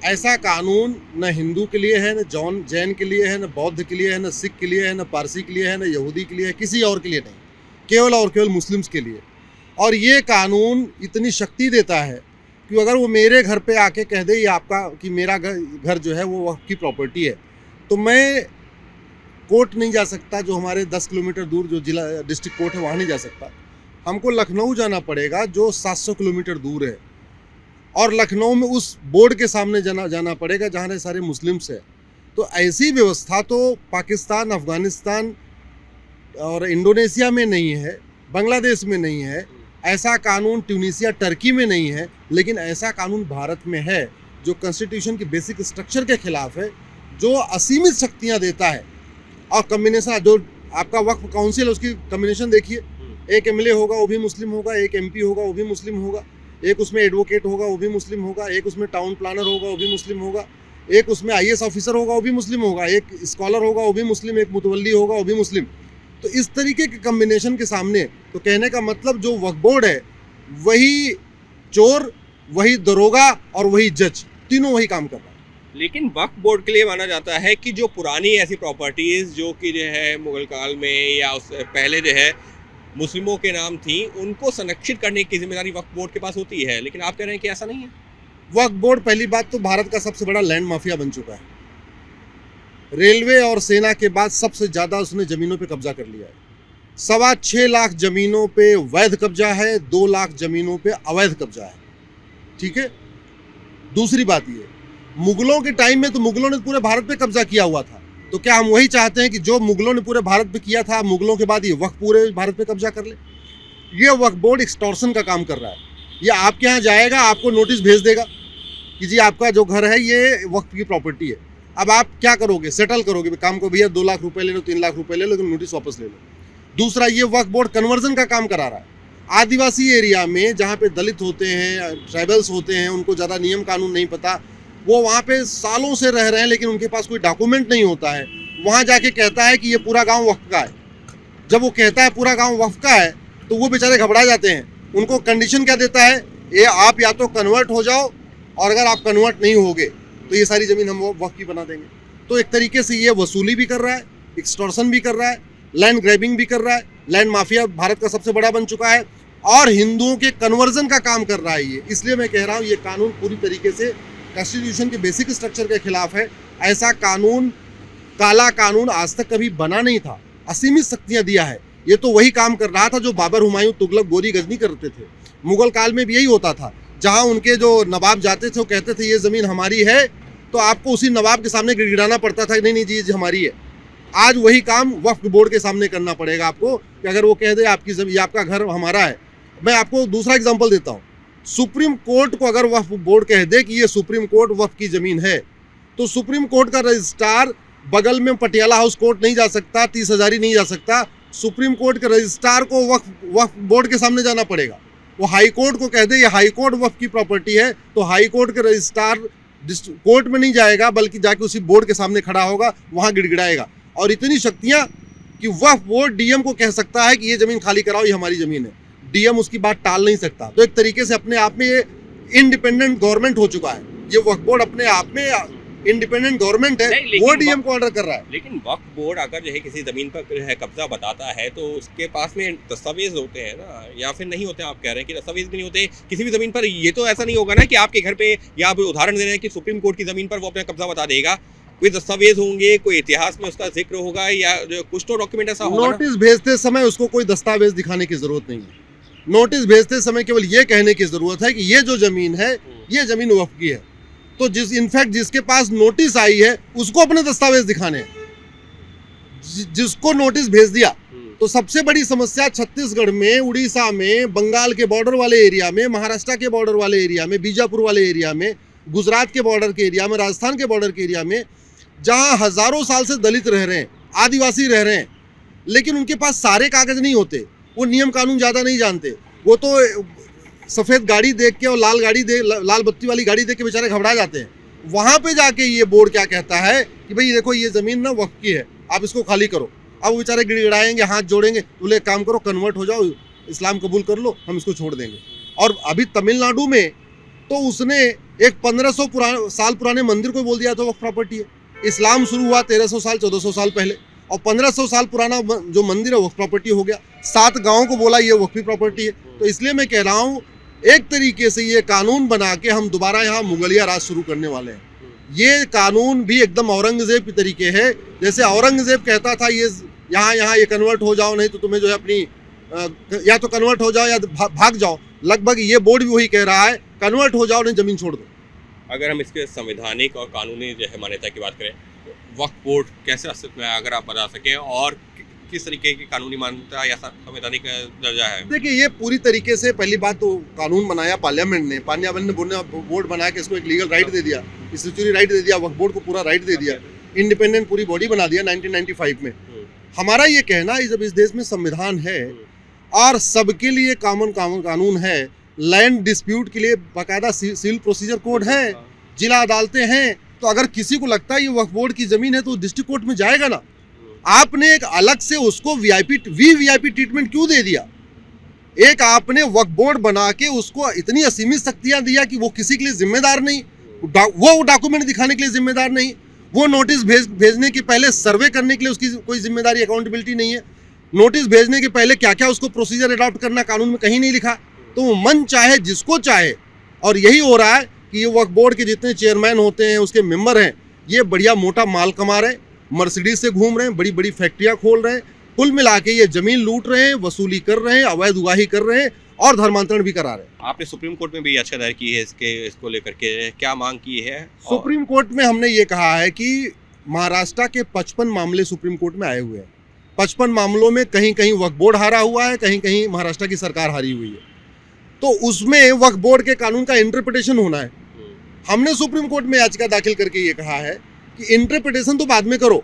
ऐसा कानून न हिंदू के लिए है, न जैन के लिए है, न बौद्ध के लिए है, न सिख के लिए है, न पारसी के लिए है, न यहूदी के लिए है, किसी और के लिए नहीं, केवल और केवल मुस्लिम्स के लिए। और ये कानून इतनी शक्ति देता है कि अगर वो मेरे घर पे आके कह दे ये आपका, कि मेरा घर जो है वो वक्फ की प्रॉपर्टी है, तो मैं कोर्ट नहीं जा सकता, जो हमारे 10 किलोमीटर दूर जो जिला डिस्ट्रिक्ट कोर्ट है वहाँ नहीं जा सकता। हमको लखनऊ जाना पड़ेगा जो 700 किलोमीटर दूर है, और लखनऊ में उस बोर्ड के सामने जाना पड़ेगा जहाँ सारे मुस्लिम्स हैं। तो ऐसी व्यवस्था तो पाकिस्तान, अफ़गानिस्तान और इंडोनेशिया में नहीं है, बांग्लादेश में नहीं है, ऐसा कानून ट्यूनीसिया, टर्की में नहीं है, लेकिन ऐसा कानून भारत में है जो कॉन्स्टिट्यूशन की बेसिक स्ट्रक्चर के खिलाफ है, जो असीमित शक्तियाँ देता है। और कम्बिनेशन जो आपका वक्फ काउंसिल है उसकी कम्बिनेशन देखिए, एक एमएलए होगा वो भी मुस्लिम होगा, एक एमपी होगा वो भी मुस्लिम होगा, एक उसमें एडवोकेट होगा वो भी मुस्लिम होगा, एक उसमें टाउन प्लानर होगा वो भी मुस्लिम होगा, एक उसमें आईएएस ऑफिसर होगा वो भी मुस्लिम होगा, एक स्कॉलर होगा वो भी मुस्लिम, एक मुतवल्ली होगा वो भी मुस्लिम। तो इस तरीके के कम्बिनेशन के सामने तो कहने का मतलब जो वक्फ बोर्ड है वही चोर, वही दरोगा और वही जज, तीनों वही काम कर रहा है। लेकिन वक्फ बोर्ड के लिए माना जाता है कि जो पुरानी ऐसी प्रॉपर्टीज़ जो कि जो है मुगल काल में या उससे पहले जो है मुस्लिमों के नाम थी, उनको संरक्षित करने की जिम्मेदारी वक्फ बोर्ड के पास होती है, लेकिन आप कह रहे हैं कि ऐसा नहीं है। वक्फ बोर्ड पहली बात तो भारत का सबसे बड़ा लैंड माफिया बन चुका है। रेलवे और सेना के बाद सबसे ज़्यादा उसने ज़मीनों पे कब्जा कर लिया है। 6.25 लाख ज़मीनों पे वैध कब्जा है, 2 लाख ज़मीनों पे अवैध कब्जा है। ठीक है। दूसरी बात ये, मुगलों के टाइम में तो मुगलों ने पूरे भारत पे कब्जा किया हुआ था, तो क्या हम वही चाहते हैं कि जो मुगलों ने पूरे भारत पे किया था, मुगलों के बाद ये वक्फ पूरे भारत पे कब्जा कर ले? ये वक्फ बोर्ड एक्सटॉर्शन का काम कर रहा है। ये आपके यहाँ जाएगा, आपको नोटिस भेज देगा कि जी आपका जो घर है ये वक्फ की प्रॉपर्टी है। अब आप क्या करोगे? सेटल करोगे काम को, भैया 2 लाख रुपए ले लो, 3 लाख रुपए ले लो, लेकिन नोटिस वापस ले लो। दूसरा, ये वक्फ बोर्ड कन्वर्जन का काम करा रहा है। आदिवासी एरिया में जहाँ पे दलित होते हैं, ट्राइबल्स होते हैं, उनको ज़्यादा नियम कानून नहीं पता, वो वहाँ पे सालों से रह रहे हैं, लेकिन उनके पास कोई डॉक्यूमेंट नहीं होता है। वहाँ जाके कहता है कि ये पूरा गांव वक्फ का है। जब वो कहता है पूरा गांव वक्फ का है, तो वो बेचारे घबरा जाते हैं। उनको कंडीशन क्या देता है? ये आप या तो कन्वर्ट हो जाओ, और अगर आप कन्वर्ट नहीं होगे तो ये सारी ज़मीन हम वक्फ की बना देंगे। तो एक तरीके से ये वसूली भी कर रहा है, एक्सटॉर्शन भी कर रहा है, लैंड ग्रैबिंग भी कर रहा है। लैंड माफिया भारत का सबसे बड़ा बन चुका है, और हिंदुओं के कन्वर्जन का काम कर रहा है ये। इसलिए मैं कह रहा हूँ ये कानून पूरी तरीके से कॉन्स्टिट्यूशन के बेसिक स्ट्रक्चर के खिलाफ है। ऐसा कानून, काला कानून आज तक कभी बना नहीं था, असीमित शक्तियां दिया है। ये तो वही काम कर रहा था जो बाबर, हुमायूं, तुगलक, गोरी, गजनी करते थे। मुगल काल में भी यही होता था, जहां उनके जो नवाब जाते थे वो कहते थे ये ज़मीन हमारी है, तो आपको उसी नवाब के सामने गिड़गिड़ाना पड़ता था, नहीं नहीं जी ये हमारी है। आज वही काम वक्फ बोर्ड के सामने करना पड़ेगा आपको, कि अगर वो कह दे आपकी ज़मीन, आपका घर हमारा है। मैं आपको दूसरा एग्जाम्पल देता हूँ। सुप्रीम कोर्ट को अगर वक्फ बोर्ड कह दे कि ये सुप्रीम कोर्ट वक्फ की ज़मीन है, तो सुप्रीम कोर्ट का रजिस्ट्रार बगल में पटियाला हाउस कोर्ट नहीं जा सकता, 30 हज़ारी नहीं जा सकता। सुप्रीम कोर्ट के रजिस्ट्रार को वक्फ बोर्ड के सामने जाना पड़ेगा। वो हाई कोर्ट को कह दे ये हाई कोर्ट वक्फ की प्रॉपर्टी है, तो हाई कोर्ट के रजिस्ट्रार कोर्ट में नहीं जाएगा, बल्कि जाके उसी बोर्ड के सामने खड़ा होगा, वहाँ गिड़गिड़ाएगा। और इतनी शक्तियाँ कि वक्फ बोर्ड डीएम को कह सकता है कि ये ज़मीन खाली कराओ, ये हमारी ज़मीन है। डीएम उसकी बात टाल नहीं सकता। तो एक तरीके से अपने आप में ये इंडिपेंडेंट गवर्नमेंट हो चुका है। ये वक्फ बोर्ड अपने आप में इंडिपेंडेंट गवर्नमेंट है, वो डीएम को ऑर्डर कर रहा है। लेकिन वक्फ बोर्ड अगर जो है किसी ज़मीन पर जो है कब्जा बताता है, तो उसके पास में दस्तावेज होते हैं ना, या फिर नहीं होते? आप कह रहे हैं कि दस्तावेज भी नहीं होते किसी भी ज़मीन पर। ये तो ऐसा नहीं होगा ना कि आपके घर पे, या आप उदाहरण दे रहे हैं कि सुप्रीम कोर्ट की ज़मीन पर वो अपना कब्जा बता देगा। कोई दस्तावेज होंगे, कोई इतिहास में उसका जिक्र होगा, या कुछ तो डॉक्यूमेंट ऐसा होगा। नोटिस भेजते समय उसको कोई दस्तावेज दिखाने की जरूरत नहीं है। नोटिस भेजते समय केवल ये कहने की जरूरत है कि ये जो जमीन है ये जमीन वक्फ की है। तो इनफैक्ट जिसके पास नोटिस आई है उसको अपने दस्तावेज दिखाने हैं। जिसको नोटिस भेज दिया, तो सबसे बड़ी समस्या छत्तीसगढ़ में, उड़ीसा में, बंगाल के बॉर्डर वाले एरिया में, महाराष्ट्र के बॉर्डर वाले एरिया में, बीजापुर वाले एरिया में, गुजरात के बॉर्डर के एरिया में, राजस्थान के बॉर्डर के एरिया में, जहां हजारों साल से दलित रह रहे हैं, आदिवासी रह रहे हैं, लेकिन उनके पास सारे कागज नहीं होते। वो नियम कानून ज़्यादा नहीं जानते। वो तो सफ़ेद गाड़ी देख के और लाल बत्ती वाली गाड़ी देख के बेचारे घबरा जाते हैं। वहाँ पे जाके ये बोर्ड क्या कहता है कि भाई देखो ये ज़मीन ना वक्फ की है, आप इसको खाली करो। अब वो बेचारे गिड़गिड़ाएंगे, हाथ जोड़ेंगे, बोले एक काम करो, कन्वर्ट हो जाओ, इस्लाम कबूल कर लो, हम इसको छोड़ देंगे। और अभी तमिलनाडु में तो उसने एक 1500 साल पुराने मंदिर को बोल दिया तो वक्फ प्रॉपर्टी है। इस्लाम शुरू हुआ 1300 साल 1400 साल पहले, और 1500 साल पुराना जो मंदिर है वक्फ प्रॉपर्टी हो गया। 7 गांवों को बोला ये वक्फी प्रॉपर्टी है। तो इसलिए मैं कह रहा हूँ एक तरीके से ये कानून बना के हम दोबारा यहाँ मुगलिया राज शुरू करने वाले हैं। ये कानून भी एकदम औरंगजेब की तरीके है। जैसे औरंगजेब कहता था ये यहाँ ये कन्वर्ट हो जाओ, नहीं तो तुम्हें जो है अपनी या तो कन्वर्ट हो जाओ या भाग जाओ। लगभग ये बोर्ड भी वही कह रहा है, कन्वर्ट हो जाओ नहीं जमीन छोड़ दो। अगर हम इसके संवैधानिक और कानूनी जो है मान्यता की बात करें, वक्फ बोर्ड कैसे अस्तित्व में है, अगर आप बता सकें, और किस तरीके की कानूनी मान्यता या संवैधानिक दर्जा है? देखिए ये पूरी तरीके से पहली बात तो कानून बनाया पार्लियामेंट ने बोर्ड बना के इसको एक लीगल राइट दे दिया, स्टैट्यूटरी राइट दे दिया, वक्फ बोर्ड को पूरा राइट दे दिया, इंडिपेंडेंट पूरी बॉडी बना दिया 1995 में। हमारा ये कहना है जब इस देश में संविधान है और सबके लिए कॉमन कानून है, लैंड डिस्प्यूट के लिए बाकायदा सिविल प्रोसीजर कोड है, जिला अदालतें हैं, तो अगर किसी को लगता है ये वक्फ बोर्ड की जमीन है तो डिस्ट्रिक्ट कोर्ट में जाएगा ना। आपने एक अलग से उसको वीवीआईपी ट्रीटमेंट क्यों दे दिया? एक आपने वक्फ बोर्ड बना के उसको इतनी असीमित शक्तियां दिया कि वो किसी के लिए जिम्मेदार नहीं, वो डॉक्यूमेंट दिखाने के लिए जिम्मेदार नहीं, वो नोटिस भेजने के पहले सर्वे करने के लिए उसकी कोई जिम्मेदारी अकाउंटेबिलिटी नहीं है, नोटिस भेजने के पहले क्या क्या उसको प्रोसीजर अडॉप्ट करना कानून में कहीं नहीं लिखा। तो वो मन चाहे जिसको चाहे, और यही हो रहा है कि ये वक्फ बोर्ड के जितने चेयरमैन होते हैं, उसके मेंबर हैं, ये बढ़िया मोटा माल कमा रहे हैं, मर्सिडीज से घूम रहे हैं, बड़ी बड़ी फैक्ट्रियां खोल रहे हैं, कुल मिला के ये जमीन लूट रहे हैं, वसूली कर रहे हैं, अवैध उगाही कर रहे हैं और धर्मांतरण भी करा रहे हैं। आपने सुप्रीम कोर्ट में भी याचिका दायर की है इसको लेकर के, क्या मांग की है? सुप्रीम कोर्ट में हमने ये कहा है कि महाराष्ट्र के 55 मामले सुप्रीम कोर्ट में आए हुए हैं। 55 मामलों में कहीं कहीं वक्फ बोर्ड हारा हुआ है, कहीं कहीं महाराष्ट्र की सरकार हारी हुई है। तो उसमें वक्फ बोर्ड के कानून का इंटरप्रिटेशन होना है। हमने सुप्रीम कोर्ट में याचिका दाखिल करके ये कहा है कि इंटरप्रिटेशन तो बाद में करो,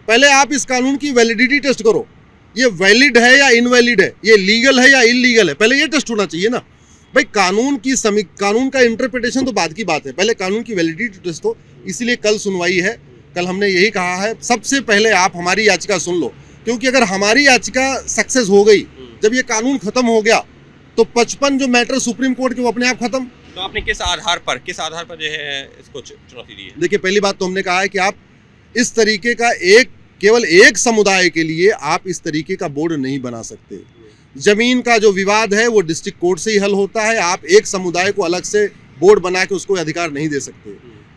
पहले आप इस कानून की वैलिडिटी टेस्ट करो, ये वैलिड है या इनवैलिड है, ये लीगल है या इलीगल है, पहले ये टेस्ट होना चाहिए ना भाई। कानून का इंटरप्रिटेशन तो बाद की बात है, पहले कानून की वैलिडिटी टेस्ट हो। इसीलिए कल सुनवाई है, कल हमने यही कहा है सबसे पहले आप हमारी याचिका सुन लो, क्योंकि अगर हमारी याचिका सक्सेस हो गई, जब ये कानून खत्म हो गया, तो 55 जो मैटर सुप्रीम कोर्ट के वो अपने आप खत्म। तो आपने किस आधार पर जो है इसको चुनौती दी है? देखिए पहली बात तो हमने कहा है कि आप इस तरीके का केवल एक समुदाय के लिए आप इस तरीके का बोर्ड नहीं बना सकते। जमीन का जो विवाद है वो डिस्ट्रिक्ट कोर्ट से ही हल होता है, आप एक समुदाय को अलग से बोर्ड बना के उसको अधिकार नहीं दे सकते।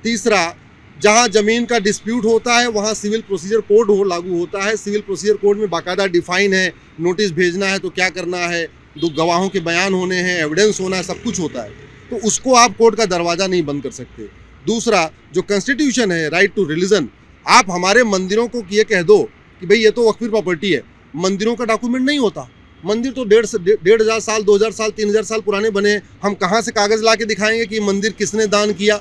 तीसरा, जहां जमीन का डिस्प्यूट होता है वहां सिविल प्रोसीजर कोड लागू होता है। सिविल प्रोसीजर कोड में बाकायदा डिफाइन है, नोटिस भेजना है तो क्या करना है, दो गवाहों के बयान होने हैं, एविडेंस होना है, सब कुछ होता है। तो उसको आप कोर्ट का दरवाज़ा नहीं बंद कर सकते। दूसरा, जो कॉन्स्टिट्यूशन है, राइट टू रिलीजन, आप हमारे मंदिरों को ये कह दो कि भाई ये तो वक्फी प्रॉपर्टी है, मंदिरों का डॉक्यूमेंट नहीं होता। मंदिर तो 1,500 साल, 2,000 साल, 3,000 साल पुराने बने, हम कहाँ से कागज़ ला के दिखाएंगे कि मंदिर किसने दान किया,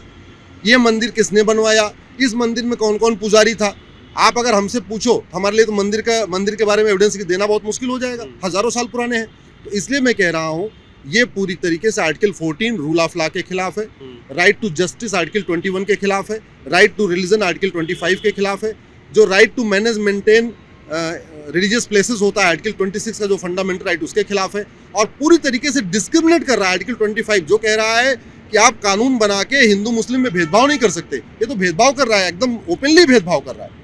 ये मंदिर किसने बनवाया, इस मंदिर में कौन कौन पुजारी था। आप अगर हमसे पूछो, हमारे लिए तो मंदिर के बारे में एविडेंस देना बहुत मुश्किल हो जाएगा, हज़ारों साल पुराने हैं। तो इसलिए मैं कह रहा हूँ ये पूरी तरीके से आर्टिकल 14 रूल ऑफ लॉ के खिलाफ है, राइट टू जस्टिस आर्टिकल 21 के खिलाफ है, राइट टू रिलीजन आर्टिकल 25 के खिलाफ है, जो right to manage maintain religious places होता है आर्टिकल 26 का जो फंडामेंटल राइट उसके खिलाफ है, और पूरी तरीके से डिस्क्रिमिनेट कर रहा है आर्टिकल 25 जो कह रहा है कि आप कानून बना के हिंदू मुस्लिम में भेदभाव नहीं कर सकते। ये तो भेदभाव कर रहा है, एकदम ओपनली भेदभाव कर रहा है।